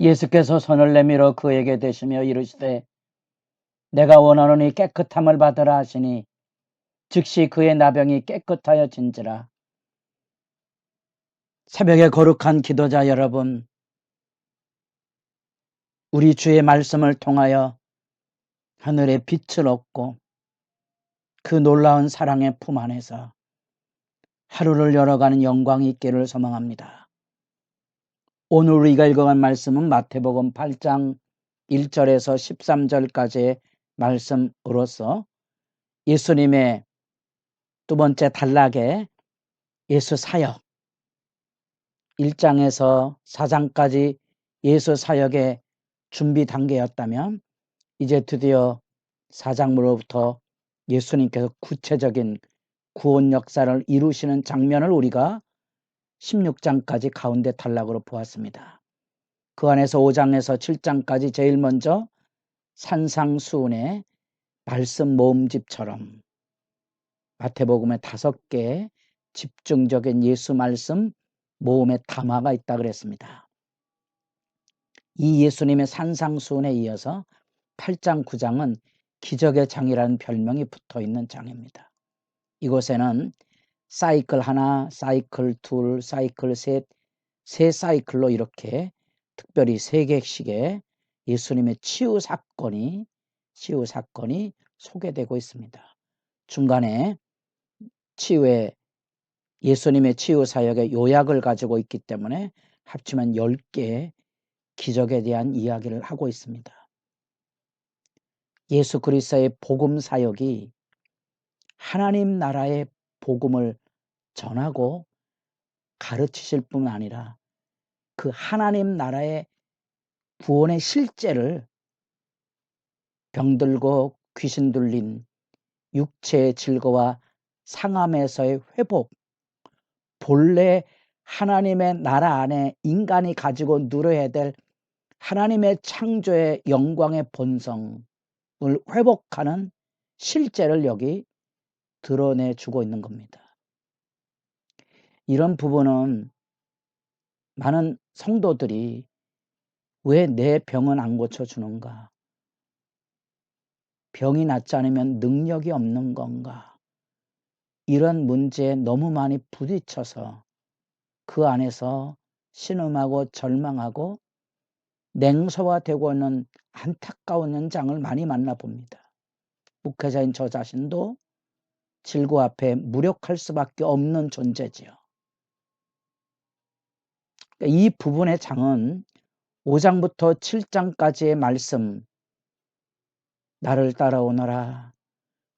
예수께서 손을 내밀어 그에게 대시며 이르시되 내가 원하노니 깨끗함을 받으라 하시니 즉시 그의 나병이 깨끗하여진지라. 새벽에 거룩한 기도자 여러분, 우리 주의 말씀을 통하여 하늘의 빛을 얻고 그 놀라운 사랑의 품 안에서 하루를 열어가는 영광이 있기를 소망합니다. 오늘 우리가 읽어간 말씀은 마태복음 8장 1절에서 13절까지의 말씀으로서 예수님의 두 번째 단락의 예수 사역 1장에서 4장까지 예수 사역의 준비 단계였다면 이제 드디어 4장으로부터 예수님께서 구체적인 구원 역사를 이루시는 장면을 우리가 16장까지 가운데 단락으로 보았습니다. 그 안에서 5장에서 7장까지 제일 먼저 산상수훈의 말씀 모음집처럼 마태복음에 5개의 집중적인 예수 말씀 모음의 담화가 있다 그랬습니다. 이 예수님의 산상수훈에 이어서 8장 9장은 기적의 장이라는 별명이 붙어있는 장입니다. 이곳에는 사이클 하나, 사이클 둘, 사이클 셋, 세 사이클로 이렇게 특별히 3개씩의 예수님의 치유 사건이 소개되고 있습니다. 중간에 예수님의 치유 사역의 요약을 가지고 있기 때문에 합치면 10개의 기적에 대한 이야기를 하고 있습니다. 예수 그리스도의 복음 사역이 하나님 나라의 복음을 전하고 가르치실 뿐 아니라 그 하나님 나라의 구원의 실제를 병들고 귀신 들린 육체의 질거와 상함에서의 회복, 본래 하나님의 나라 안에 인간이 가지고 누려야 될 하나님의 창조의 영광의 본성을 회복하는 실제를 여기 드러내주고 있는 겁니다. 이런 부분은 많은 성도들이 왜 내 병은 안 고쳐주는가? 병이 낫지 않으면 능력이 없는 건가? 이런 문제에 너무 많이 부딪혀서 그 안에서 신음하고 절망하고 냉소화되고 있는 안타까운 현장을 많이 만나봅니다. 목회자인 저 자신도 질고 앞에 무력할 수밖에 없는 존재지요. 이 부분의 장은 5장부터 7장까지의 말씀, 나를 따라오너라.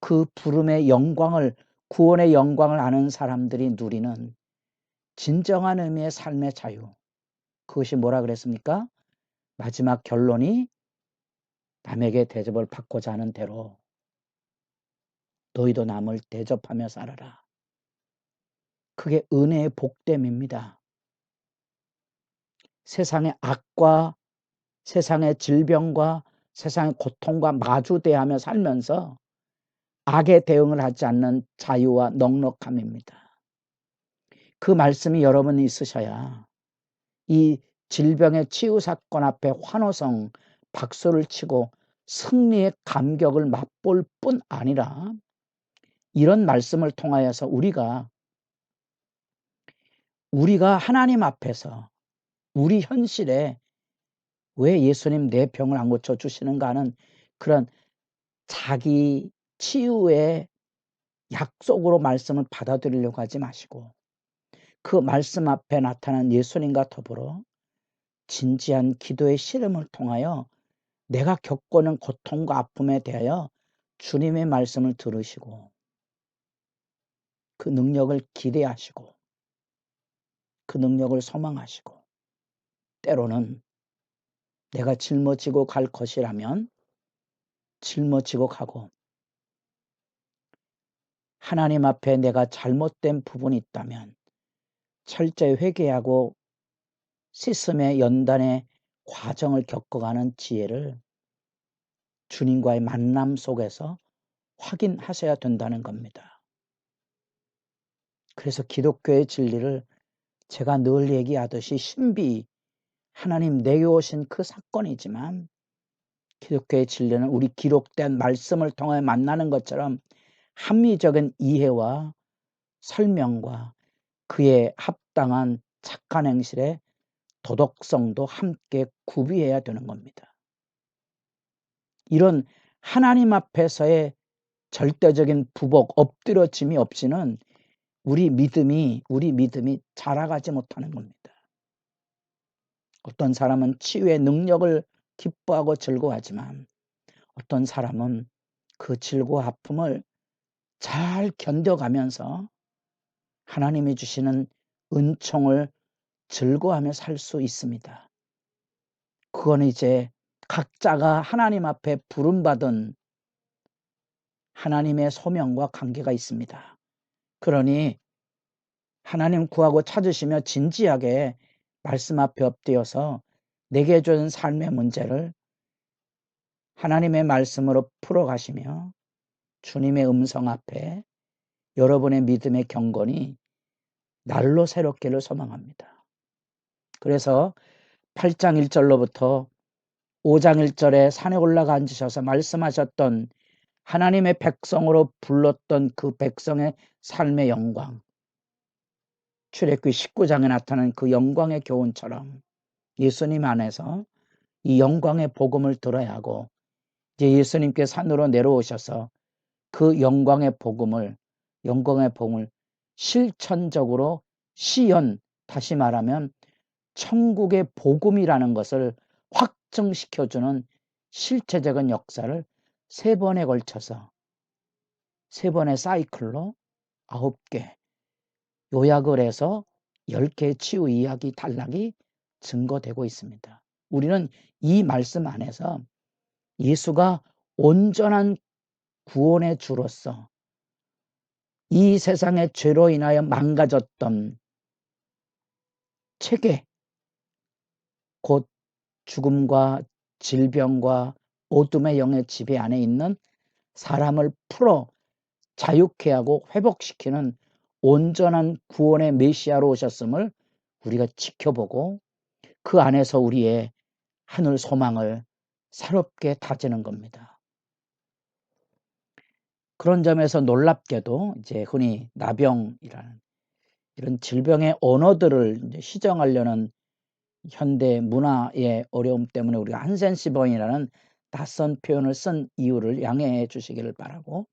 그 부름의 영광을, 구원의 영광을 아는 사람들이 누리는 진정한 의미의 삶의 자유. 그것이 뭐라 그랬습니까? 마지막 결론이 남에게 대접을 받고자 하는 대로 너희도 남을 대접하며 살아라. 그게 은혜의 복됨입니다. 세상의 악과 세상의 질병과 세상의 고통과 마주대하며 살면서 악에 대응을 하지 않는 자유와 넉넉함입니다. 그 말씀이 여러분이 있으셔야 이 질병의 치유 사건 앞에 환호성, 박수를 치고 승리의 감격을 맛볼 뿐 아니라 이런 말씀을 통하여서 우리가 하나님 앞에서 우리 현실에 왜 예수님 내 병을 안 고쳐주시는가 하는 그런 자기 치유의 약속으로 말씀을 받아들이려고 하지 마시고 그 말씀 앞에 나타난 예수님과 더불어 진지한 기도의 씨름을 통하여 내가 겪고는 고통과 아픔에 대하여 주님의 말씀을 들으시고 그 능력을 기대하시고 그 능력을 소망하시고 때로는 내가 짊어지고 갈 것이라면 짊어지고 가고 하나님 앞에 내가 잘못된 부분이 있다면 철저히 회개하고 씻음의 연단의 과정을 겪어가는 지혜를 주님과의 만남 속에서 확인하셔야 된다는 겁니다. 그래서 기독교의 진리를 제가 늘 얘기하듯이 신비 하나님 내려오신 그 사건이지만 기독교의 진리는 우리 기록된 말씀을 통해 만나는 것처럼 합리적인 이해와 설명과 그에 합당한 착한 행실의 도덕성도 함께 구비해야 되는 겁니다. 이런 하나님 앞에서의 절대적인 부복, 엎드려짐이 없이는 우리 믿음이 자라가지 못하는 겁니다. 어떤 사람은 치유의 능력을 기뻐하고 즐거워하지만 어떤 사람은 그 질고 아픔을 잘 견뎌가면서 하나님이 주시는 은총을 즐거워하며 살 수 있습니다. 그건 이제 각자가 하나님 앞에 부름받은 하나님의 소명과 관계가 있습니다. 그러니 하나님 구하고 찾으시며 진지하게 말씀 앞에 엎드려서 내게 준 삶의 문제를 하나님의 말씀으로 풀어가시며 주님의 음성 앞에 여러분의 믿음의 경건이 날로 새롭기를 소망합니다. 그래서 8장 1절로부터 5장 1절에 산에 올라가 앉으셔서 말씀하셨던 하나님의 백성으로 불렀던 그 백성의 삶의 영광, 출애굽기 19장에 나타난 그 영광의 교훈처럼 예수님 안에서 이 영광의 복음을 들어야 하고 이제 예수님께 산으로 내려오셔서 그 영광의 복음을 실천적으로 다시 말하면 천국의 복음이라는 것을 확증시켜주는 실체적인 역사를 3번에 걸쳐서 3번의 사이클로 9개 요약을 해서 10개의 치유 이야기 단락이 증거되고 있습니다. 우리는 이 말씀 안에서 예수가 온전한 구원의 주로서 이 세상의 죄로 인하여 망가졌던 체계, 곧 죽음과 질병과 어둠의 영의 지배 안에 있는 사람을 풀어 자유케 하고 회복시키는 온전한 구원의 메시아로 오셨음을 우리가 지켜보고 그 안에서 우리의 하늘 소망을 새롭게 다지는 겁니다. 그런 점에서 놀랍게도 이제 흔히 나병이라는 이런 질병의 언어들을 이제 시정하려는 현대 문화의 어려움 때문에 우리가 한센시병이라는 낯선 표현을 쓴 이유를 양해해 주시기를 바라고,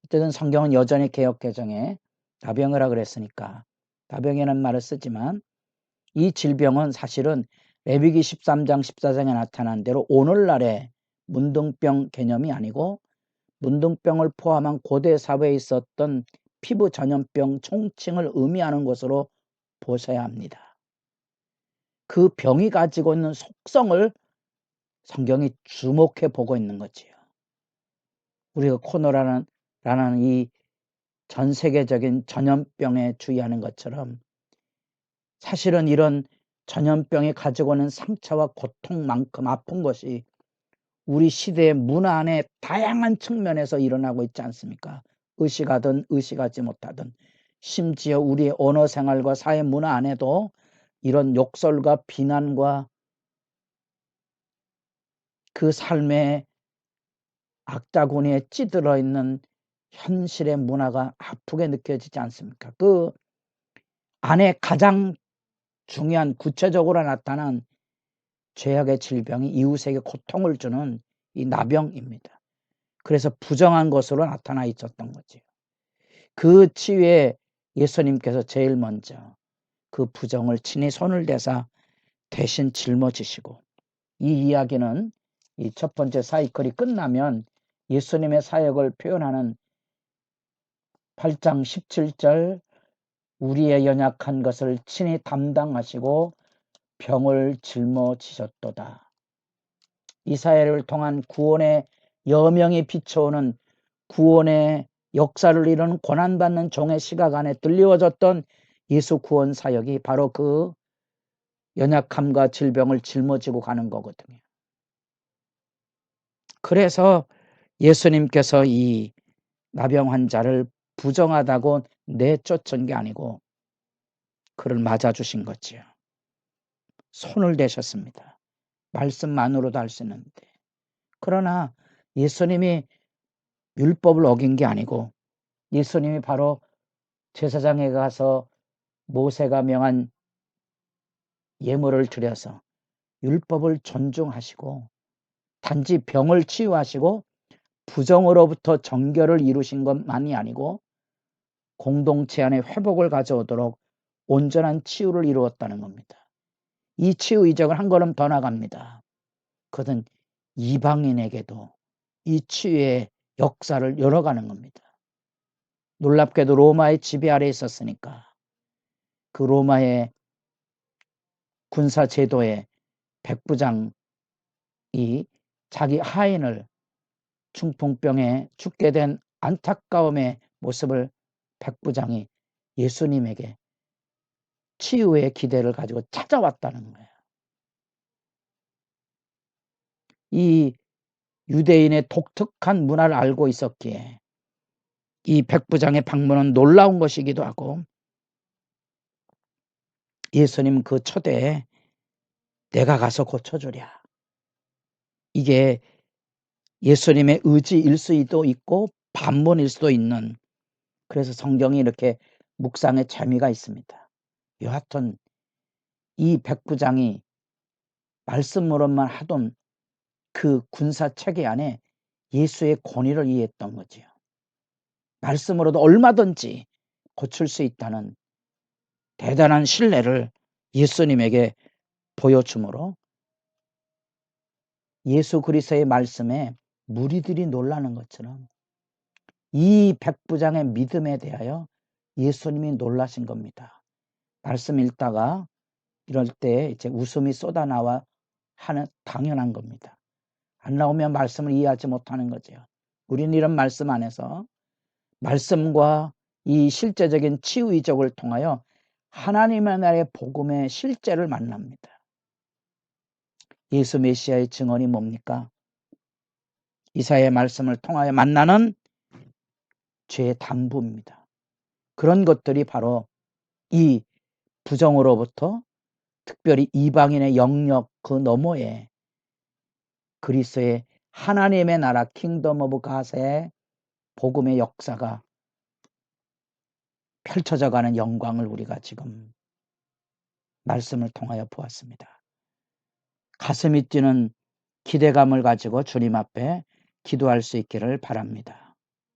어쨌든 성경은 여전히 개역개정에 나병이라 그랬으니까 나병이라는 말을 쓰지만 이 질병은 사실은 레위기 13장 14장에 나타난 대로 오늘날의 문둥병 개념이 아니고 문둥병을 포함한 고대 사회에 있었던 피부 전염병 총칭을 의미하는 것으로 보셔야 합니다. 그 병이 가지고 있는 속성을 성경이 주목해 보고 있는 거지요. 우리가 코로나라는 이 전 세계적인 전염병에 주의하는 것처럼 사실은 이런 전염병이 가지고 오는 상처와 고통만큼 아픈 것이 우리 시대의 문화 안에 다양한 측면에서 일어나고 있지 않습니까? 의식하든 의식하지 못하든 심지어 우리의 언어 생활과 사회 문화 안에도 이런 욕설과 비난과 그 삶의 악다구니에 찌들어 있는 현실의 문화가 아프게 느껴지지 않습니까? 그 안에 가장 중요한 구체적으로 나타난 죄악의 질병이 이웃에게 고통을 주는 이 나병입니다. 그래서 부정한 것으로 나타나 있었던 거지요. 그 치유에 예수님께서 제일 먼저 그 부정을 친히 손을 대사 대신 짊어지시고, 이 이야기는 이 첫 번째 사이클이 끝나면 예수님의 사역을 표현하는 8장 17절 우리의 연약한 것을 친히 담당하시고 병을 짊어지셨도다. 이 사회를 통한 구원의 여명이 비춰오는 구원의 역사를 이루는 고난받는 종의 시각 안에 들리워졌던 예수 구원 사역이 바로 그 연약함과 질병을 짊어지고 가는 거거든요. 그래서 예수님께서 이 나병 환자를 부정하다고 내쫓은 게 아니고 그를 맞아주신 거지요. 손을 대셨습니다. 말씀만으로도 할 수 있는데. 그러나 예수님이 율법을 어긴 게 아니고 예수님이 바로 제사장에 가서 모세가 명한 예물을 드려서 율법을 존중하시고 단지 병을 치유하시고 부정으로부터 정결을 이루신 것만이 아니고 공동체 안에 회복을 가져오도록 온전한 치유를 이루었다는 겁니다. 이 치유 이적을 한 걸음 더 나갑니다. 그것은 이방인에게도 이 치유의 역사를 열어가는 겁니다. 놀랍게도 로마의 지배 아래 있었으니까 그 로마의 군사 제도의 백부장이 자기 하인을 중풍병에 죽게 된 안타까움의 모습을 백부장이 예수님에게 치유의 기대를 가지고 찾아왔다는 거예요. 이 유대인의 독특한 문화를 알고 있었기에 이 백부장의 방문은 놀라운 것이기도 하고 예수님 그 초대에 내가 가서 고쳐주랴. 이게 예수님의 의지일 수도 있고 반문일 수도 있는, 그래서 성경이 이렇게 묵상의 재미가 있습니다. 여하튼 이 백부장이 말씀으로만 하던 그 군사 체계 안에 예수의 권위를 이해했던 거지요. 말씀으로도 얼마든지 고칠 수 있다는 대단한 신뢰를 예수님에게 보여주므로 예수 그리스도의 말씀에 무리들이 놀라는 것처럼 이 백부장의 믿음에 대하여 예수님이 놀라신 겁니다. 말씀 읽다가 이럴 때 이제 웃음이 쏟아나와 하는 당연한 겁니다. 안 나오면 말씀을 이해하지 못하는 거죠. 우리는 이런 말씀 안에서 말씀과 이 실제적인 치유 이적을 통하여 하나님의 나라의 복음의 실제를 만납니다. 예수 메시아의 증언이 뭡니까? 이사야의 말씀을 통하여 만나는 죄의 담부입니다. 그런 것들이 바로 이 부정으로부터 특별히 이방인의 영역 그 너머에 그리스도의 하나님의 나라 킹덤 오브 갓의 복음의 역사가 펼쳐져 가는 영광을 우리가 지금 말씀을 통하여 보았습니다. 가슴이 뛰는 기대감을 가지고 주님 앞에 기도할 수 있기를 바랍니다.